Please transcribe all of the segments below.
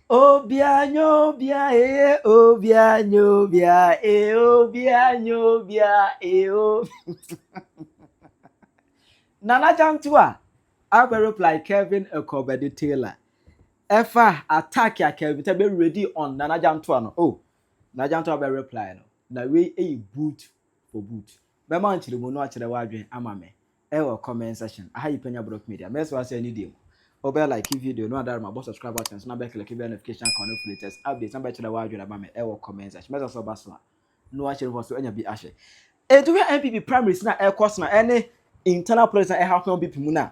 Obianyo bia obianyo bia obianyo bia Nana Jantuah, I will reply Kevin Ekobedi Taylor. Efa attack ya Kevin to be ready on Nana Jantuah no. Oh, Nana Jantuah be reply no. Na we a boot for boot. Be man chiri mo no achire wadwen amame. Comment section. Aha Penyah block media. Mess was any day. Obe like video no other my subscribe button so na be click notification corner latest updates na be chire wadwen amame. Comment section. Mess so basla. No achire for so anya bi ahye. Edu MPP primaries na course na any internal politics na happen on BP mu na.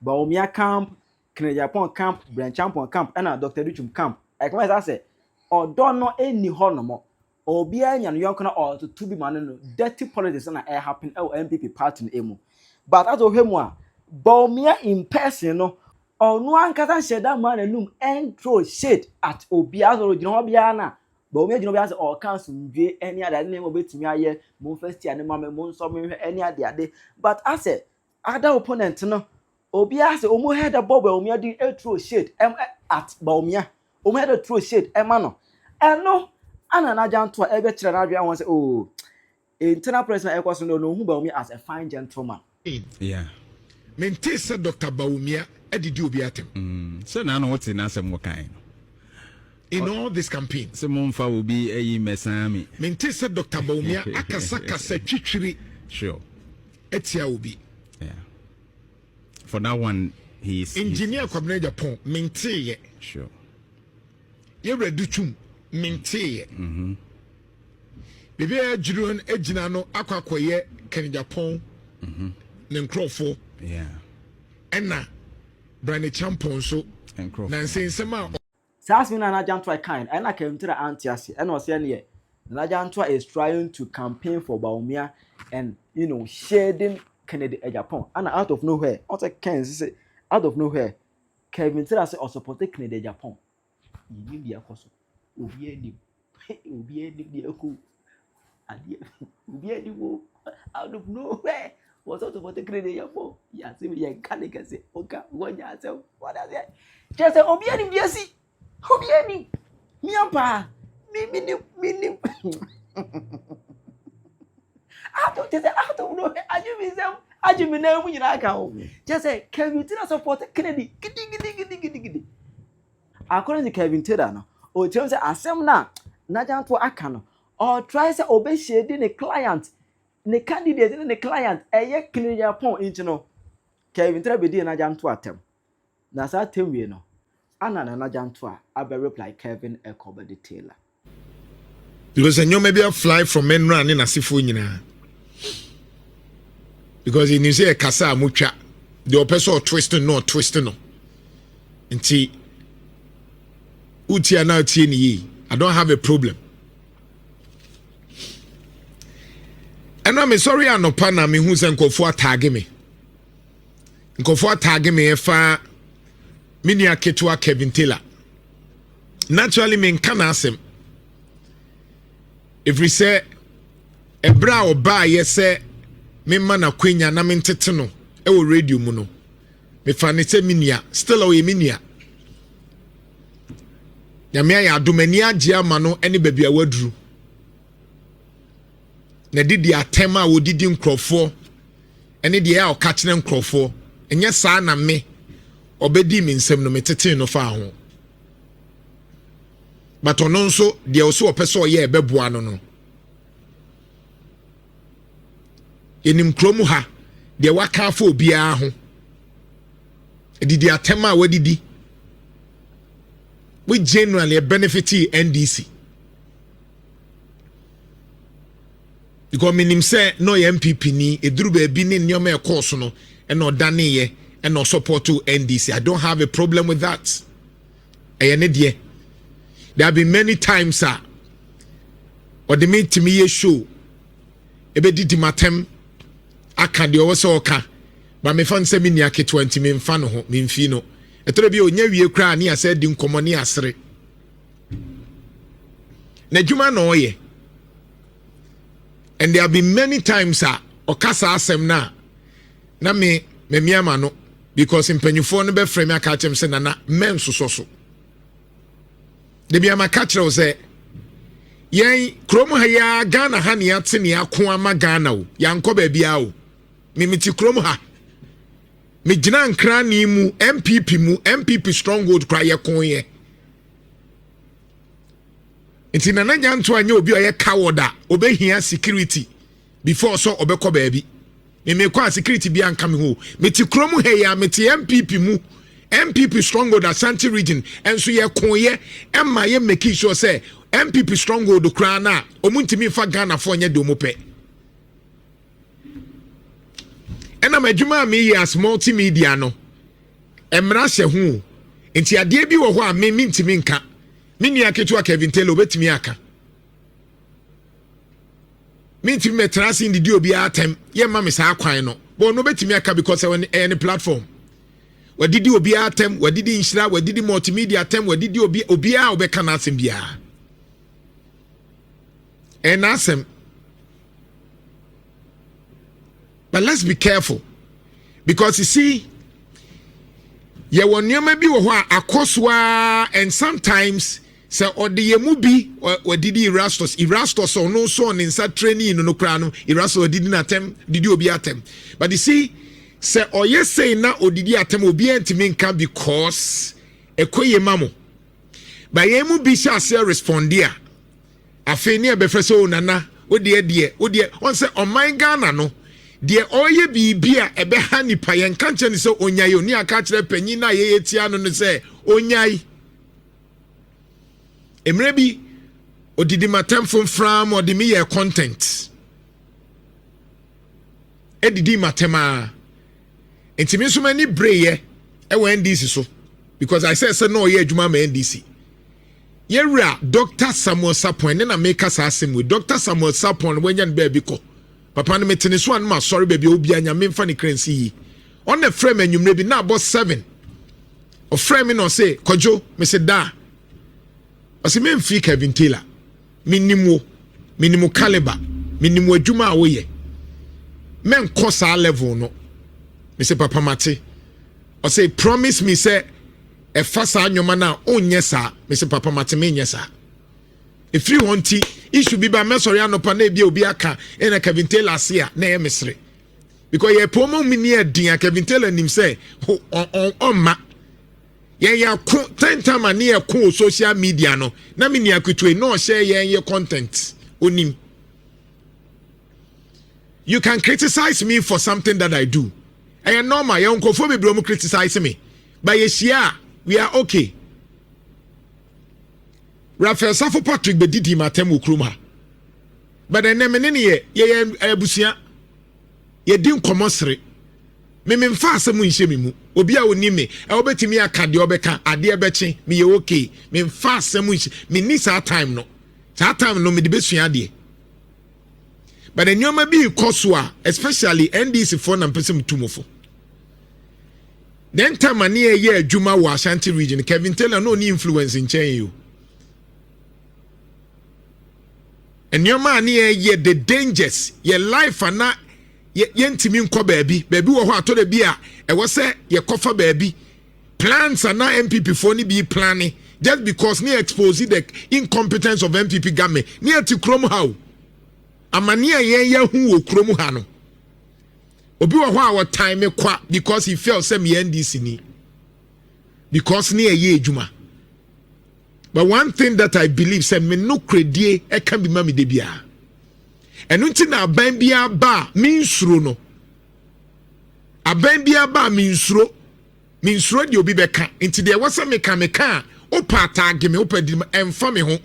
Bawumia camp, Ken Agyapong camp, Jantuah camp, and Dr. Richum camp. I come as I say, or don't know any honour or be any young or to be man dirty politics and air happen MPP party in emu. But as of him one, Bawumia in person no or no one can say that man and loom and throw shade at Obia's original Biana. Bawumia Genobias or council any other name of it to me aye, moon first year and mamma moon summer any other day. But I said, other opponent no. Obia say omo head a bob Bawumia di throw shade at Bawumia. Omo head a throw shade no. And no Nana Jantuah ebe kire na adwa won say oh internal president ekwaso no hu Bawumia as a fine gentleman. Yeah. Mente say Dr. Bawumia edidi obi atem. So na no what na asem wo kan. In all this campaign. Se mo mfa obi eyi mesami. Mente say Dr. Bawumia akasa twitwiri. Sure. Etia obi. Yeah. For that one, he's engineer Penyah Agyapong mente ye. Sure. Ye reduchum mente ye. Bebe ajiron ejina no akwakoye Ken Agyapong. Ne nkrofo. Yeah. Enna Brane Champon so nkrofo. Na nsensema Says Nana Jantuah kind and I came to the anti-assy and was saying Nana Jantuah is trying to campaign for Bawumia and shading Ken Agyapong and out of nowhere, also say out of nowhere, Kevin said I support Ken Agyapong. You need the apostle. Out of nowhere was out of what the Ken Agyapong. Yes, we can say, okay, what yourself, what are they? Just say, Obiani, yes, Obiani, Miampa, me. I don't know. I just know when you like just say Kevin Taylor support Kennedy. Giddy. According to Kevin Taylor, no, or tell say asem na Jantuah akano or try say obey shade the client, the candidate and the client. Eye Ken Agyapong into no. Kevin Taylor be di na Jantuah atem. Na sa atem we no. Ana na Jantuah abe reply Kevin Ekobedi Taylor. Because you may be a fly from men running in a sifu. Because in say kasa mucha the person twisting no nti utia na tie ni I don't have a problem. And I'm sorry anopa na me hu se nkofo tag me fa mini aketua Kevin Taylor. Naturally me nka asem if we say ebra oba yese me man akwenya na me ntete no e wo radio mu no me fa ne se minia still o minia ya me ya adomani age ama no ene baabi a waduru na didi atema wo didi nkrofo ene de ya o ka kire nkrofo enye saa na me obedi mi nsem no me tete no fa ho but ono nso de o so opeso ye ebeboa no enim kromu ha de waka afọ obia ho edidi atema wadidi we generally benefit NDC because minim say no MPP ni eduru ba bi ni nyoma e course no e no dane ye e no support to NDC. I don't have a problem with that. There have been many times or the mean to me show ebe didi matem aka de owo so oka ba me fan se mini ake 20 me mfa no ho me mfi no etore bi onya wie kra ani ase di nkomo ne asere na djuma no oye. And there have been many times okasa asem na me miama no because in penyufo no be frame aka chem se na men so de bia makachira wo se yen krom ha ya Ghana ha ne ate ne ako ama Ghana wo yankọ ba bia wo mimiti krom ha me gina nkra ni mu MPP stronghold kra ye kon ye nti na Jantuah anya obi oye kawoda obehia security before so obekọ ba bi me kwa security bia nka me ho meti krom ha ya meti MPP stronghold Ashanti region enso ye kon ye emma ye make sure say MPP stronghold kra na omuntimi fa Ghana fo nya de omope ena madwuma me ye as multimedia no emra hye hu enti ade bi wo ho a me ntimi nka me nua ketu Kevin Taylor obetimi aka me ntimi metrasi ndidi obi atem ye ma me sa kwan no bo no betimi aka because any platform wadidi obi atem wadidi inshira wadidi multimedia atem wadidi obi a obeka na asem bia and asem. But let's be careful because you see ye won nyoma bi wo ho akoswa and sometimes say odiyemu bi wadidi Erastus no so on insa training no kra no Erastus odidi na tem didi obi atem but you see say oye say na odidi atem obi antimi nka because ekoye mamo ba yemu bi sha say respond dia afi ne be freso nana odi on say oman Ghana no de oye bibia ebe ha nipa yen kanche ni se onyai oni aka kire panyin na ye yetia no no se onyai emre bi odidi matem from odimi ye content edidi matema entimi so mani breye e wa NDC so because I said no ye adwuma ma NDC yewra Dr. Samuel Sapon na make us asem with Dr. Samuel Sapon when yan baby ko papa no metene so an ma sorry baby obi anya memfa ne kransi on the frame anwumre bi na about 7 o frame no say kojo me say da o say memfi Kevin Taylor minimo caliber minimo adwuma a wo ye men kosa level no me say papa mate o say promise me say e fa sa anwoma na onye sa me say papa mate me nye sa if you want it should be by mesori anopa na bi obi aka na Kevin Taylor asia na ye mesre because ye promo mini adin Kevin Taylor nim say on ma ye ya 10 time ani ye ko social media no na mini akutwe no share ye content onim. You can criticize me for something that I do. I am normal. You uncle for me bro criticize me. But yes, yeah, we are okay. Rafael Safo Patrick bedidi matem ukruma. But the name ye ebusia ye din komosre. Me mfa asemu nhye me mu. Obi a oni me, e obetimi aka de obeka ade ebeche me ye okay. Me mfa asemu nhye. Me ni sa time no. Sa time no me de besua de. But the nyoma bi koswa especially NDC for na person tumofo. Then time ani ye adwuma wa Ashanti region Kevin Taylor no ni influence in chain you. And your man ye the dangers your life and na ye ntimi nko baby wo ho ato de bia e wo se ye kofa baby plans and na MPP for ni be planning just because ni expose the incompetence of MPP government ni ati krom how amani ye hu wo krom ha no obi wo ho a wo time kwa because he felt say me NDC ni because ni ye adwuma. But one thing that I believe say me no credit e can be mami de bia. And unti na aban bia ba minsuro no. Aban bia ba minsuro de obi beka. Inti de wasa meka o pata ageme o pedi emfa me ho.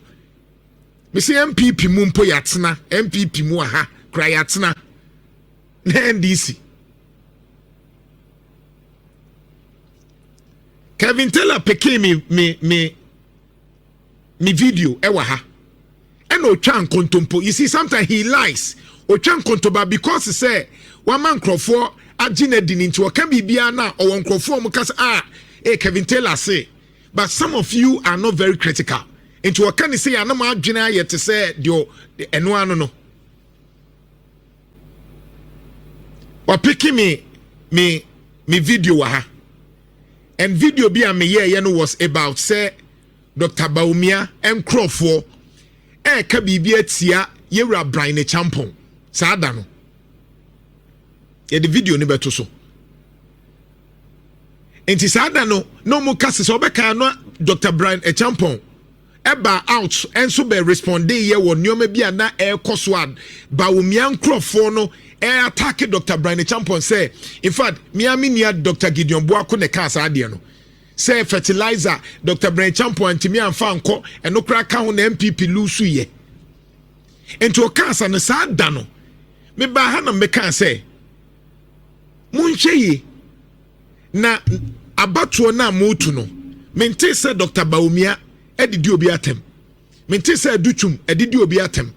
Me say MPP mu mpo yatena, MPP mu aha kra yatena. Na NDC. Kevin Taylor peke me video ewa ha and o twan kontompo. You see sometimes he lies o twan kontoba because he say one man crofo agina din into can be bia na or one crofo mo kasa Kevin Taylor say but some of you are not very critical into can say anam agina yet to say the eno ano no or picking me video wa ha and video be me no was about say Dr. Bawumia Nkrofo ka biribi atia yewura Brian Agyapong saa da no ye the video ni beto so enti saa da no no mu kase so obeka no Dr. Brian Agyapong eba out enso be responde ye wo nioma bia na ekoso ad Bawumia Nkrofo no attack Dr. Brian Agyapong say in fact miami nia Dr. Gideon Boako ne ka saa de no say fertilizer Dr. Brian Agyapong antimi amfa nko eno kra ka ho na MPP lusu ye enti o kansa no saa da no me ba ha na me kan say munhye na abatuo na motu no mente say Dr. Bawumia edidi obi atem mente say duchum edidi obi atem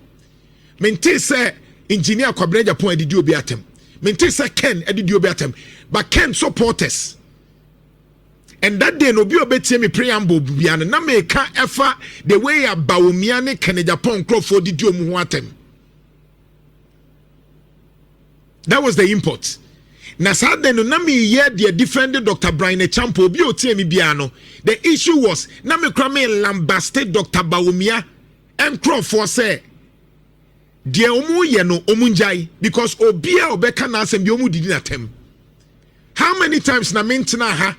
mente say engineer Kwabena Agyapong edidi obi atem mente say Ken edidi obi atem but Ken supporters. And that day no be obetie me preamble bia na me ka efa the way a Bawumia ne Ken Agyapong Nkrofo didi omu ho atem. That was the import. Na sada no na me ye de defend Dr. Brian Agyapong obi otie me bia no. The issue was na me kra me lambaste Dr. Bawumia Nkrofo say de omu ye no omunjai because obia obeka na asem bi omu didi na tem. How many times na mentena ha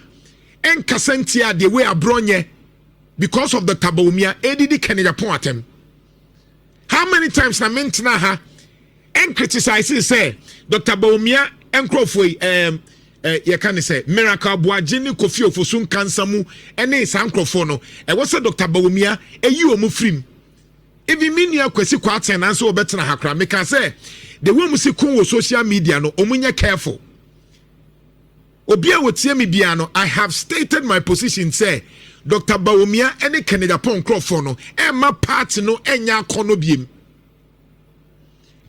en kasentia the way abronye because of the Bawumia edidi Ken Agyapong atem. How many times na mentena ha en criticize say Dr. Bawumia Nkrofo ye can say miracle boaje ni Kofi Ofosun kansamu ene san Nkrofo no e wo say Dr. Bawumia eyi omu frim even minia kwesi kwaten na so obetena hakra me can say the way musi kun social media no omunye careful obia wotie me bia no I have stated my position say Dr. Bawumia ene Ken Agyapong Nkrofo no emma party no enya akono biem.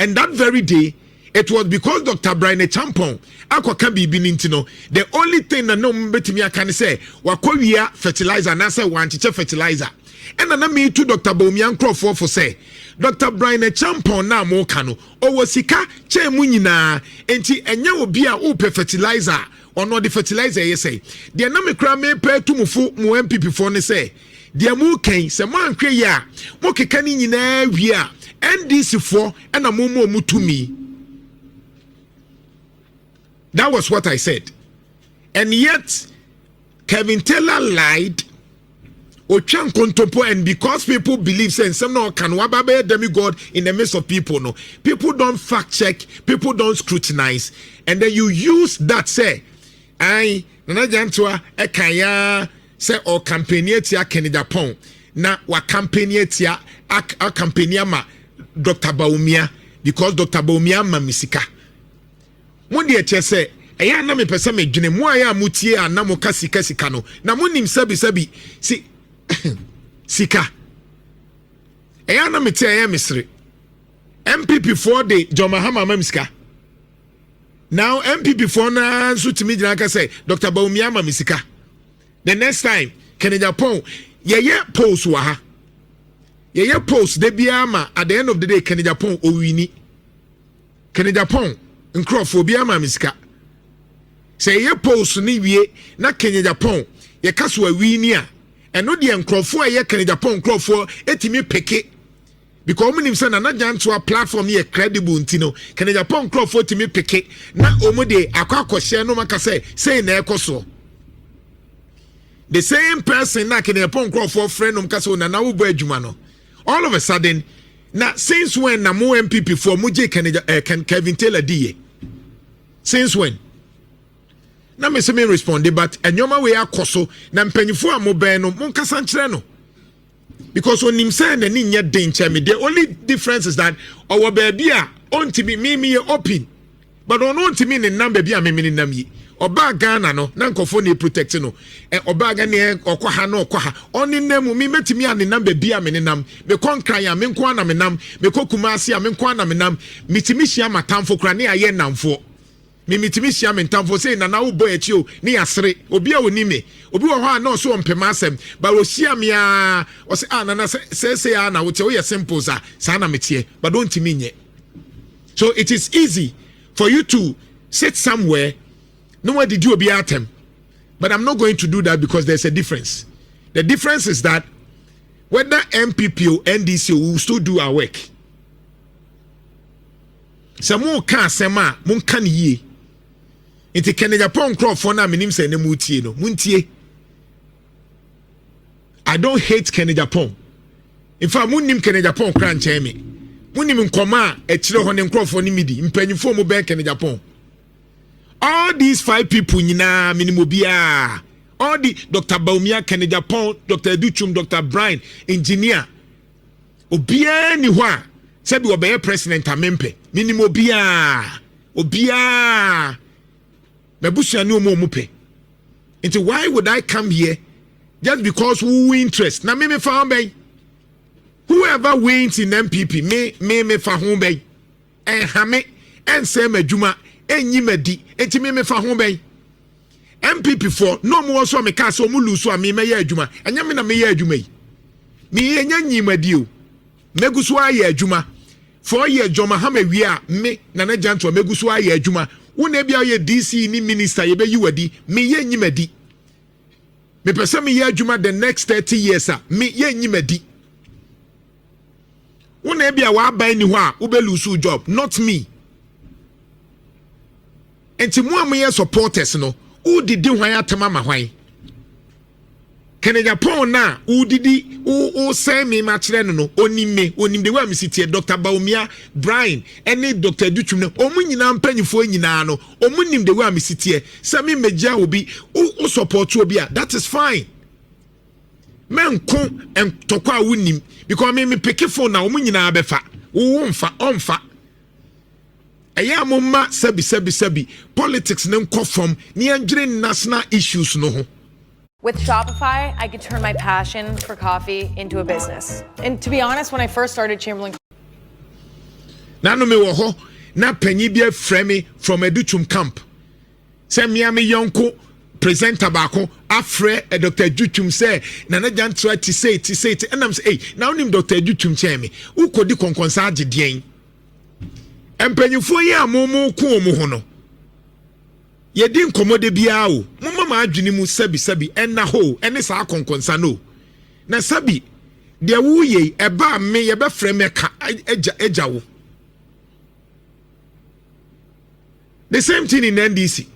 And that very day it was because Dr. Brian Agyapong akwaka bibi nintino the only thing na no mbetimi aka say wakowia fertilizer na say wanchiche fertilizer and na me to Dr. Bawumia Nkrofo for say Dr. Brian Agyapong na mo kano owo sika che mu nyina enti enye obi a upe fertilizer ono the fertilizer ye say de na me kra me pe tumufu mu MPP for ne say de mu kan se mo anhwe ye a mo keka ni nyina wi a NDC for and a momo mutumi. That was what I said. And yet, Kevin Taylor lied. Ochan kontopo, and because people believe saying some no can wababe demigod in the midst of people, no. People don't fact check, people don't scrutinize, and then you use that say, I Jantuah ekaya say or campaignetia Ken Agyapong na wa campaignetia a campaignia ma Dr. Bawumia because Dr. Bawumia mamisika. Mundi eche se eya na me pese me dwene mu aya mutie ana mo ka sika no na munim sabi si sika eya na me tie eya misre MPP for the John Mahama mamisika. Now MPP for na so timi gina ka say Dr. Bawumia mamisika. The next time Ken Agyapong ye post wa ha ye post de biama at the end of the day Ken Agyapong owini Ken Agyapong Nkrofo biama misika say ye post ni wie na Ken Agyapong ye kaso awini a eno de Nkrofo ye Ken Agyapong Nkrofo etimi peke because omunim say na Jantuah platform ye credible ntino Ken Agyapong Nkrofo etimi peke na omude akwakohye no maka say na ekoso. The same person na Ken Agyapong Nkrofo friend kaso na wo bo adwuma no. All of a sudden, now since when na mo MPP for Muje Kevin Taylor DA? Since when? Na me se me responded, but enyoma we akoso na mpanyifo amoben no mon kasa nkyere no. Because when him say na ni nya den me, the only difference is that our baby a ontimi me open. But on ontimi ne number bi a me ne nam yi. Oba Ghana no na nkofo ne protect no oba Ghana e okwaha no okwaha oni nemu mi metimi ane number bia me nenam me konkran ya me nko ana me nam me kokumasi ya me nko ana me nam mitimi hia matamfo kra ne aye namfo me mitimi hia me ntamfo sei na wo boy achi o ne yasere obi a woni me obi wo ho a na so mpema asem ba wo hia me a o se na say na wo te wo ye simple sa na metie but don't timi nye. So it is easy for you to sit somewhere. No one did you be at him. But I'm not going to do that because there's a difference. The difference is that whether MPP or NDC will still do our work. Some more can sema mun kan ye. Inti Ken Agyapong Crawford na minim se ne mutie no. Muntie. I don't hate Ken Agyapong. In fact, munim Ken Agyapong kran nche me. Munim nkoma e kire ho ne Crawford ni midi. Mpanyifo mo be Ken Agyapong. All these 5 people nyina minimobia. All the Dr. Bawumia Ken Agyapong, Dr. Educhum, Dr. Brian, engineer. Obia ni hwa. Sebi obeye president amempe. Minimobia. Obia. Mebusha ni omo mupe. Into why would I come here just because we interest? Na me fa hon. Whoever wins in MPP me fa hon bay. En hame en se madwuma enyi madi. Enti me fa hon bay. MPP for no more so me ka so mu lusu a me ye adwuma. Enya me na me ye adwuma yi. Me enya nyi madi o. Megusu aye adwuma. 4 years Joma Hame we are me Nana Jantuah megusu aye adwuma. Wona bia ye DC ni minister ye be yiwadi me ye nyimadi. Me pese me ye adwuma the next 30 years me ye nyimadi. Wona bia wa ban ni ho a wo be lose job, not me. Enti mo am ye supporters no, wo didi hwan atema ma hwan. Ken Agyapong na wo didi wo say me ma kire no onim de wa me sitie Dr. Bawumia Brian ene Dr. Educhum no omu nyina mpanyifo nyina no omu nim de wa me sitie say me megia obi wo support obi a that is fine. Men ko entokwa wonim because me pick phone na omu nyina abefa wo mfa onfa eya momma sabi politics ne nko from ne andwere national issues no ho. With Shopify, I could turn my passion for coffee into a business. And to be honest, when I first started Chamberlain Nano me wo ho na panyi bia frame from Educhum camp. Say me yonko presenter baako afre Dr. Educhum say Nana Jantuah ti say and I'm say hey now nim Dr. Educhum che me. Wo kodi konkonsa agedien. Empanyufo yi amomo ko omo ho no. Yedi nkomode bia o mama ma adwene mu sabi enna ho ene sa konkonsa no na sabi de wo ye eba me ye be frame ka eja wo. The same thing in NDC.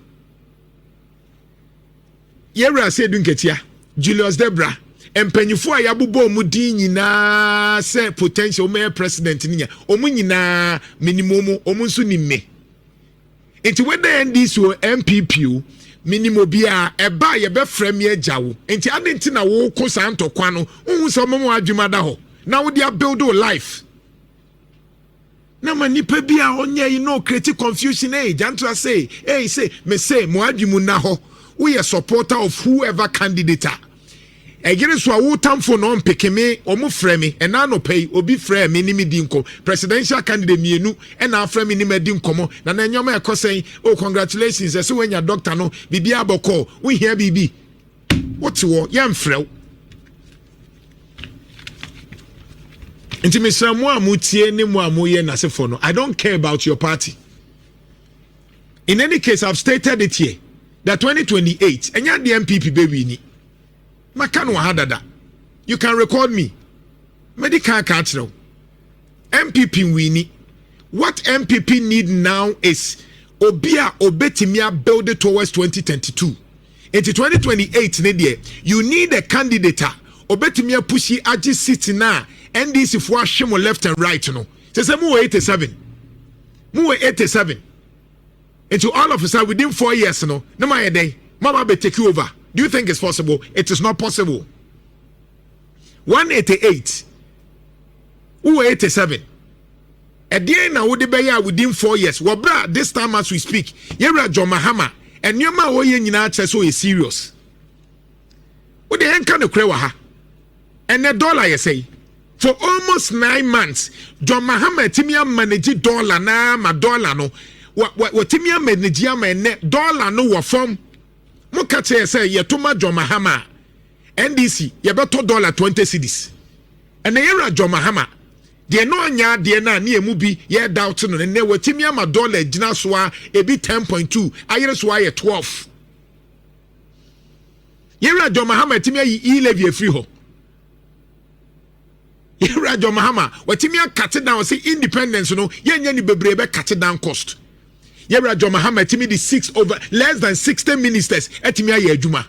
Yera say dunketia Julius Debra empanyufo a yabobo mu din nyina say potential mayor president ninya omu nyina minimum omu nso ni me. Enti whether NDC or MPP minimo bia eba ye be frame ye jawo enti adenti na wo ko santo kwa no hu so mo adwuma da ho na wo dia build your life na manipa bia onye you know create confusion Jantuah say me say mo adwumu na ho we a supporter of whoever candidate egere so wo tamfo no mpeke me omo frame and na no pay obi frame me ni medi nkom presidential candidate mienu and na frame ni medi nkomo na na nyoma ekosen oh congratulations ese wenya doctor no bibi aboko we hear bibi what wo yam frew enti me samu amutie ni mu amoye na sefo no I don't care about your party. In any case I've stated it here that 2028 enya the MPP baby ni Makano hadada. You can record me. Medical catchro. MPP winnie. What MPP need now is Obia Obetimia build it towards 2022. Into 2028, you need a candidate. Obetimia pushy aji city na NDC for shimo left and right no. Say mu 87. Mu 87. Into all of us within 4 years no. No my day. Mama be take you over. Do you think it's possible? It is not possible. 188. Who 87? A day now would be within 4 years. Wabra this time as we speak. Yera John Mahama and Yama Oye Nina so is serious. What the end kind of crewa and $1 you say. For almost 9 months, John Mahama Timia manage dollar na ma dollar no. What Timia manage ma dollar no wa form. Mokache say yetuma John Mahama NDC yebeto $20 cedis. And era John Mahama de no anya de na na emu bi ye doubt no ne watimi ama dollar gina so a ebi 10.2 ayere so a 12. Yera John Mahama timi yi levy free ho. Yewra John Mahama watimi cut down say independence no yenye ni bebre be cut down cost. Yewra John Mahama timi di less than 60 ministers etimi aye adwuma.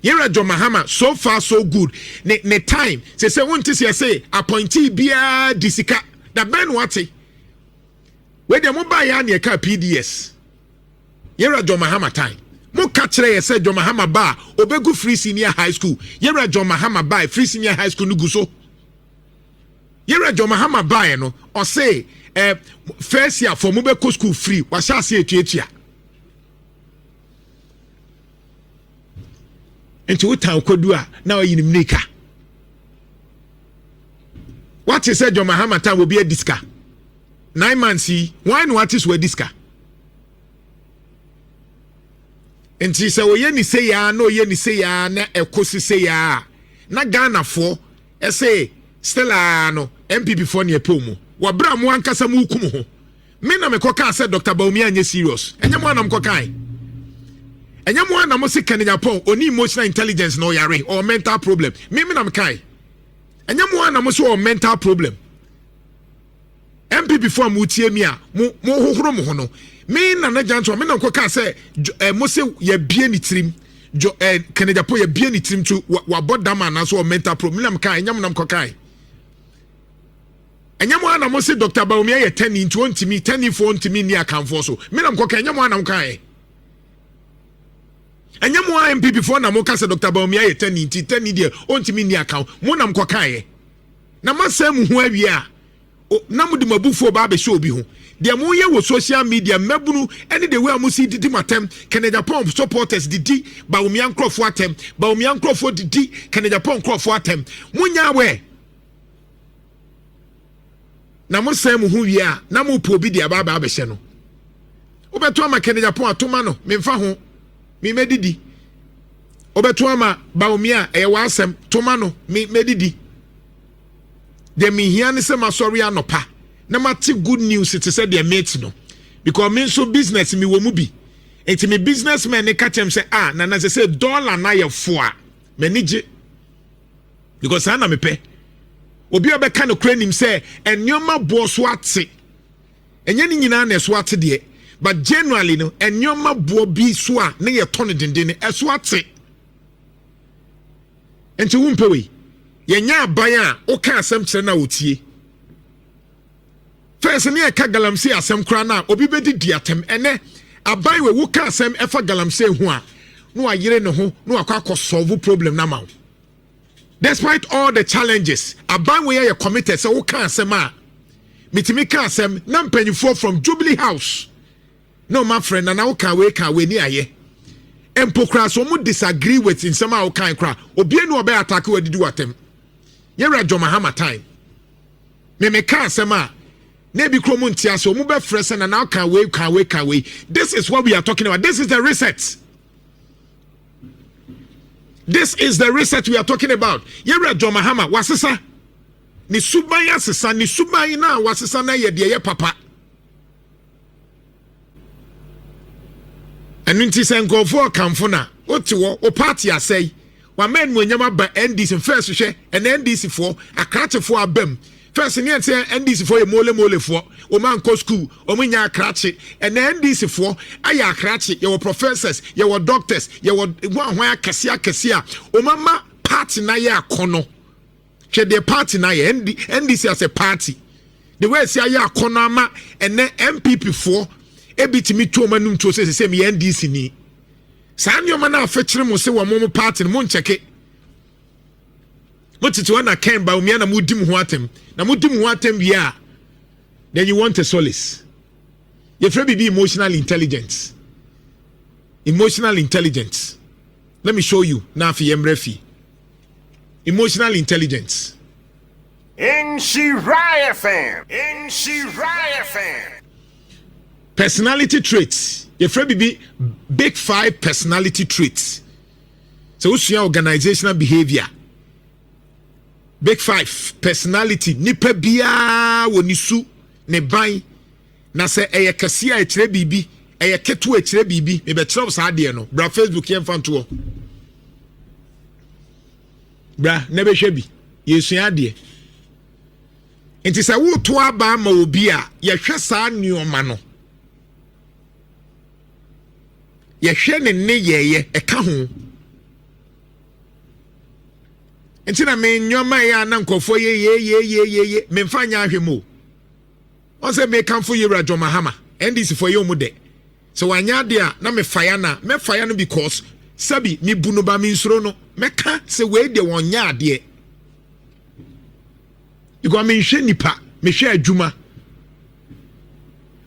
Yewra John Mahama so far so good. Ne time say won't say appointee bia disika da ben wate. We de mo ba ya na ka PDS. Yewra John Mahama time. Mo catch ye say John Mahama ba obegu free senior high school. Yewra John Mahama ba free senior high school nugu so. Yewra John Mahama ba no or say first year for mobile school free wa sha se etuatua. Enti utan kodu a na oyinim nika. What is said John Mahama time will be a diska. 9 months why no artist we diska. Enti se oye ni say ya no oye ni say ya na ekosi say ya na Ghana for say Stella no MPP for ne epomu wa bra mo ankasa mu hukum ho me na me koka say Dr. Bawumia anye serious enye mo anam kokan enye mo anam se Ken Agyapong oni emotional intelligence no yare or mental problem me na me kai enye mo anam so or mental problem MPP for mu tie mi a mo hohoro mo ho no me na Jantuah me na koka say mo se ye bie ni trim Ken Agyapong ye bie ni trim to wa bodama na so mental problem me na me kai enye mo nam kokan Enyamo ana mo se Dr. Bawumia ye 10 into 10 for ntimi ni akamfo so me nam koka enyamo ana mkae enyamo MPP for na mo ka se Dr. Bawumia ye 10 into 10 die ontimi ni akam mo nam koka ye na masam hu awia na mo di mabufo ba be show bi ho de mo ye wo social media mabunu any the way mo see didi matem Ken Agyapong supporters didi Bawumia nkrofo atem Bawumia nkrofo didi Ken Agyapong nkrofo atem munya we na mo sem hu wi a na mo po bi dia ba be hye no obeto ama Ken Agyapong atoma no memfa ho me medidi obeto ama Bawumia e wa asem toma no me medidi de me hia ne se masori anopa na mate good news it say de mate no because me so business me wo mu bi enti me businessman ne ka tem say na say dollar na ye fo a me nige because ana me pe obi obeka no kranim say enyoma bo so ate enye ni nyina na so ate de but generally no enyoma bo bi so a na ye tone denden eso ate enti wumpewe ye nya aban a o ka asem kire na otie first ne ka galamse asem kra na obi bedi diatem ene aban we wo ka asem efa galamse hu a no ayire ne ho no akwa solve problem na ma. Despite all the challenges, aban we are committed so can asema. Mitimi can asem na mpanyifo from Jubilee House. No my friend na can we ni aye. Empokra so mu disagree with in some how kan kra. Obi enu obe attack we didu atem. Yewra John Mahama time. Me can asema na bi kromo ntia so mu be frese na can we. This is what we are talking about. This is the reset. This is the research we are talking about. Yewra John Mahama wasesa ni suban yasesa ni suban na wasesa na ye de ye papa. Enu nti se nkofo kamfo na otiwo o party asai wa men mo nyama ba NDC first hwe en NDC for akrache for abam first ne ente NDC for ye mole for o man ko school o munya akrache en NDC for aya akrache ye wo professors ye wo doctors ye wo hwan akese a o mama party na ye akono hwe the party na ye NDC as a party the way say aya akono ama en MPP for ebitimi to manum to say me NDC ni sanyo mana afekire mo se wo mo party mo ncheke mo titi wana Ken Bawumia na mudim ho atem na mudim ho atem bia then you want a solace you feel be emotional intelligence let me show you na fi emrefi emotional intelligence in Shiraya fan personality traits you feel be big 5 personality traits so what's your organizational behavior. Big 5 personality nipa bia wonisu ne ban na se eye kase a ekire bibi eye ketu ekire bibi me be kire sa de no bra Facebook yem fanto bra ne be hwe bi yesu ade Nti sɛ wo to aba ma obi a yɛhwɛ saa nneɔma no yɛhwɛ ne yɛyɛ ɛka ho nti na me nneɔma yɛ ana nkɔfo ye memfa nya ahwɛ mo on sɛ me kamfo yɛwura Mahama NDC for yɛ mu de so wanya de a na me fire no because sabi me bu no ba me nsuro no meka sɛ we de wonya ade because me hwɛ nipa me hwɛ adwuma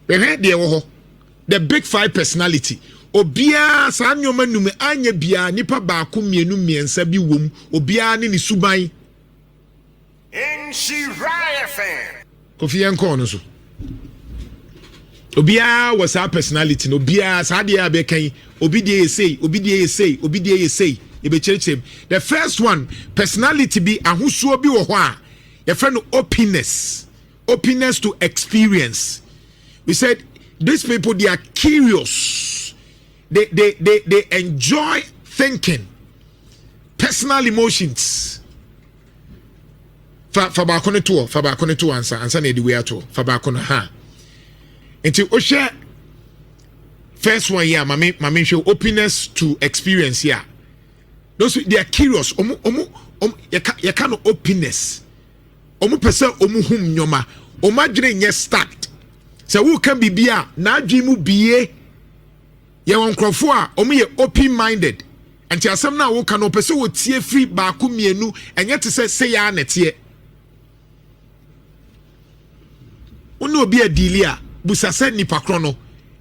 we hwɛ de wo ho the big five personality obia saa nneoma num anya bia nipa baako mienu miensa bi wom obia ne suban Angríly fan. Kofi enko no so obia was our personality no obia saa de abekan obi de say e be church. The first one personality bi ahosuo bi wo ho a your friend openness to experience. We said these people, they are curious, they enjoy thinking, personal emotions. Fabakone to answer ne di we ato fabakone ha enti o share first one here mame show openness to experience here. Those they are curious you can openness person hum nyoma adwene nye start so who can be bia na adwene mu bie ye won krofo a ye open minded and asem na wo kan person wo tie free ba ko mienu enye te say ya na tie ono obi adili a busasa nipa kro no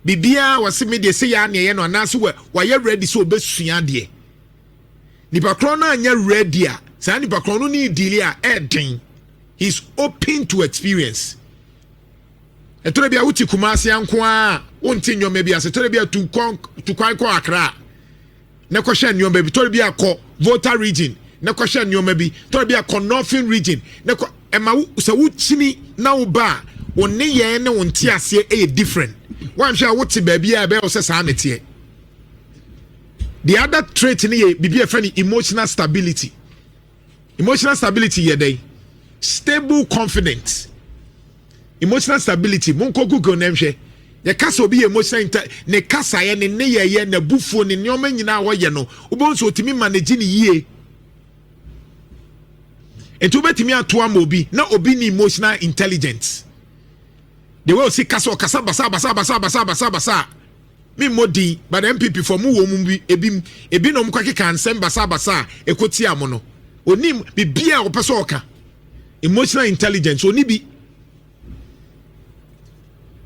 bibia wase me de say ya na ye no anaso wa ye ready so obesua de nipa kro na anya ready a sa nipa kro no ni dili a edin. He's open to experience. Etore bia wuti Kumasi anko a wonti nyoma bia se tore bia tu kwan ko Accra na ko hye nyoma bi tore bia ko Volta region na ko hye nyoma bi tore bia ko Northern region na ko ema se wuchini na wo ba wonne ye ne wonti ase e different wan hwe a wuti ba bia be wo se sa na tie. The other trait ni ye bibia fa ni emotional stability ye dey stable confidence. Emotional stability monko google nemhwe ye kasa obi emotional ne kasa ye ne ye na bufuo ne nyoma nyina wo ye no ubonso otimi manage ne yie etu betimi ato am obi na obi ni emotional intelligence the way see kasa basa me modi but MPP for mu wo mu bi ebi no mkwake kan sem basa ekoti am no onim bibia wo pese oka emotional intelligence oni bi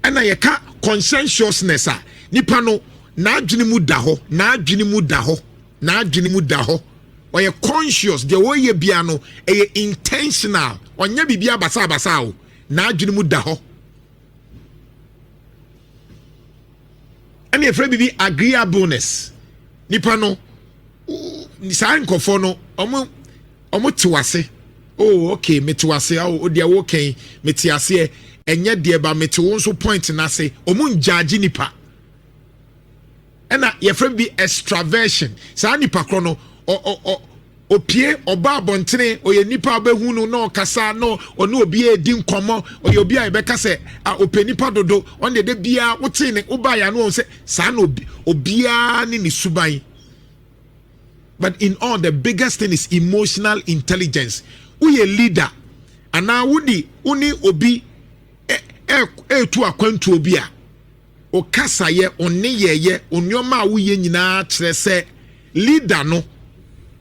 ana yeka conscientiousness a nipa no na adwene mu da ho oye conscious de wo ye bia no eye intentional onya bibia basa o na adwene mu da ho ana efre bibi agreeableness nipa no ni sa nkofo no omo tiwase oh okay metiwase o dia wo kan metiase enye de ba meti won so point na se omun judge nipa ena ye frame bi extraversion sa nipa kro no opie oba abontene oye nipa abehu no na okasa no ono obi edi nkomo oye obi a ebeka se a ope nipa dodo on de bia wote ne oba ya no se sa no obia ni suban. But in all, the biggest thing is emotional intelligence. Uye leader ana wudi uni obi tu akwantu obi a o kasa ye onne ye onyoma a wuye nyina kire se leader no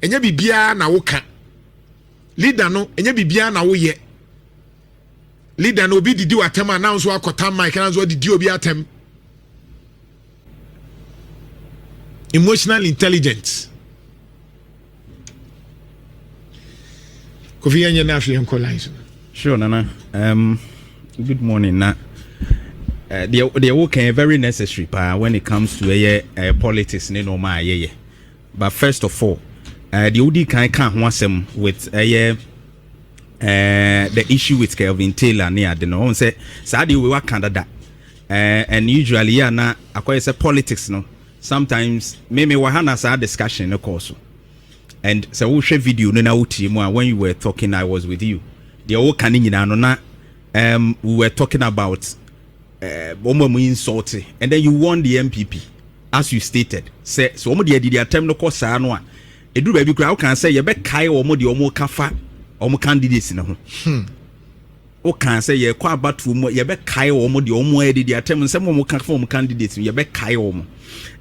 enye bibia na woka leader no enye bibia na woye leader no obi didi watem na nso akota mic na nso didi obi atem. Emotional intelligence. Kofi anya na afi enko lines. Sure, Nana. Good morning, na. The work is very necessary when it comes to politics, but first of all, the OD can't wasem with the issue with Kelvin Taylor near the no say Sadi we work Canada, and usually na acquire politics no. Sometimes maybe wahana sa discussion of course. And so we share video no na uti when you were talking I was with you. The old canning in na we were talking about insulting, and then you won the MPP, as you stated. Say so omo the attempt no cost saa no a edu ba bi kura can say ye be kai omo the omo kafa omo candidates na ho. O can say ye kwa abatu mo ye be kai omo the omo the attempt say omo kafa omo candidates ye be kai omo.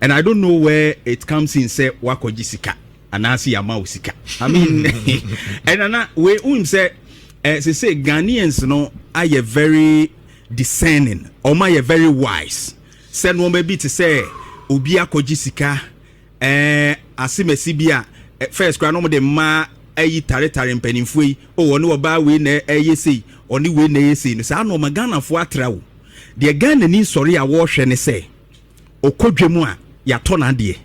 And I don't know where it comes in say wakoji sika anasi ama usika. I mean and ana we say say Ghanaians no are very discerning or my very wise. Send one baby to say obi akoji sika asimesi bia first kra no de ma ayi tare mpanimfo yi o woni oba we na ayesi oni we na ayesi no sa no magana fo atrawo de Ghana ni sori a wo hwe ne say okodwemu a ya to na de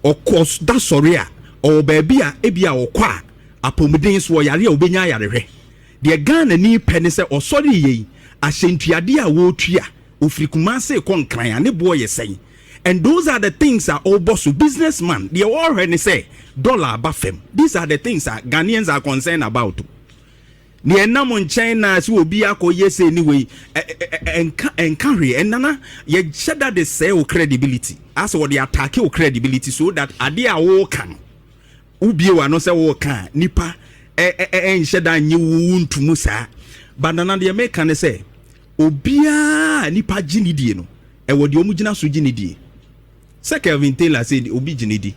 okos da sori a o baby a ebia okwa apomuden so yare a obenya yarehwe de Ghana ni pene se osori yi ahyentuade a wo tua ofrikuma se konkran ane boy yesen. And those are the things that all boss businessman they already say dollar bafem. These are the things that Ghanaians are concerned about. Ni enamon China si obi akoye say anyway encourage and nana ye sheda de say o credibility as what they attack your credibility so that ade a wo kan ubi wa no say wo kan nipa sheda nyi wuntumu sa but nana de make can say obia nipa ginidie no e wo de omugina so ginidie. Say Kevin Taylor said obi ginidi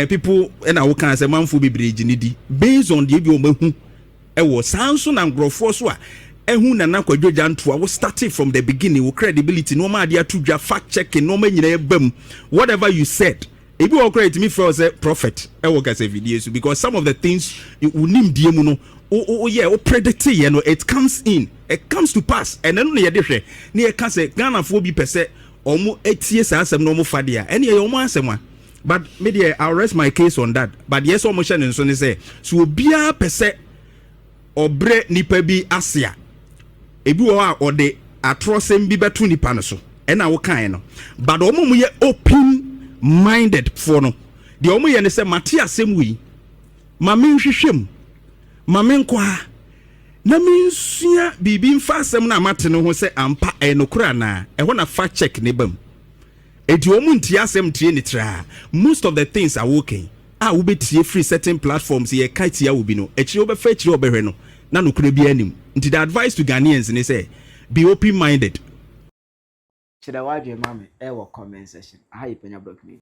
people and I can say manfo bebre ginidi based on the ebi omahu e wo sanso na ngrofo so a ehu na na kwadwo Jantuah we started from the beginning with credibility no ma dia to fact checking no ma nyina ebam whatever you said ebi wo credit me for say prophet e wo ka say videos because some of the things unim die mu no yeah predict you know it comes to pass and then ye de hwe na ye ka say Ghana fo bi pese omo etie sa asem no mo fade a ene ye omo asem but media I'll rest my case on that but yes omo hye ne so ne say so obia pese obre nipa bi asia ebi wo a ode atrosem bi beto nipa no so ena wo kan no but omo mu ye open minded for no de omo ye ne say mate asem wi ma menhwehwem ma menkwa na minsia bibi mfa asem na mate no ho se ampa enokura na ho na fact check ne bam edi omu ntia asem tie ni tra most of the things are working we be tie free certain platforms ye kite ya obi no echi obe fa echi obe hwe no na nokura bi anim nti the advice to Ghanaians ne say be open minded. Chida wadwe mame e wo comment section aha Penyah block me